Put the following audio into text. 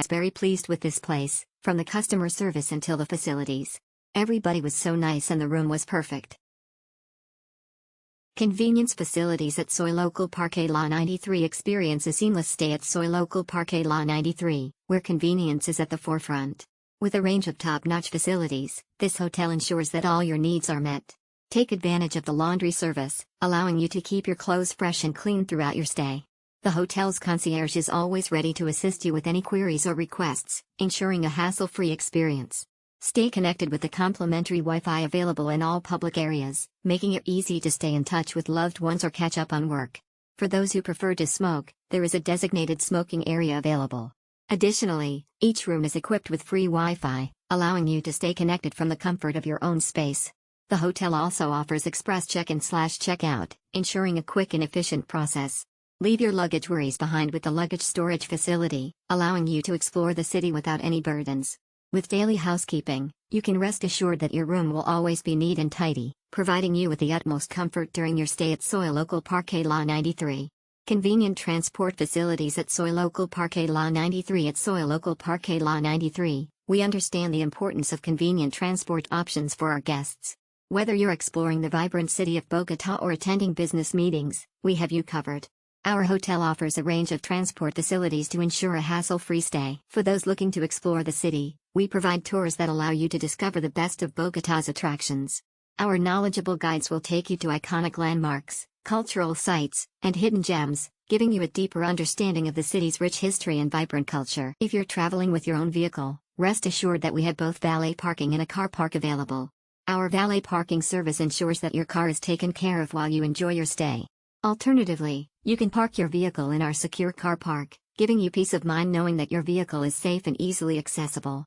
very pleased with this place, from the customer service until the facilities. Everybody was so nice and the room was perfect. Convenience facilities at Soy Local Parque La 93. Experience a seamless stay at Soy Local Parque La 93, where convenience is at the forefront. With a range of top-notch facilities, this hotel ensures that all your needs are met. Take advantage of the laundry service, allowing you to keep your clothes fresh and clean throughout your stay. The hotel's concierge is always ready to assist you with any queries or requests, ensuring a hassle-free experience. Stay connected with the complimentary Wi-Fi available in all public areas, making it easy to stay in touch with loved ones or catch up on work. For those who prefer to smoke, there is a designated smoking area available. Additionally, each room is equipped with free Wi-Fi, allowing you to stay connected from the comfort of your own space. The hotel also offers express check-in/check-out, ensuring a quick and efficient process. Leave your luggage worries behind with the luggage storage facility, allowing you to explore the city without any burdens. With daily housekeeping, you can rest assured that your room will always be neat and tidy, providing you with the utmost comfort during your stay at Soy Local Parque La 93. Convenient transport facilities at Soy Local Parque La 93. At Soy Local Parque La 93, we understand the importance of convenient transport options for our guests. Whether you're exploring the vibrant city of Bogotá or attending business meetings, we have you covered. Our hotel offers a range of transport facilities to ensure a hassle-free stay. For those looking to explore the city, we provide tours that allow you to discover the best of Bogotá's attractions. Our knowledgeable guides will take you to iconic landmarks, cultural sites, and hidden gems, giving you a deeper understanding of the city's rich history and vibrant culture. If you're traveling with your own vehicle, rest assured that we have both valet parking and a car park available. Our valet parking service ensures that your car is taken care of while you enjoy your stay. Alternatively, you can park your vehicle in our secure car park, giving you peace of mind knowing that your vehicle is safe and easily accessible.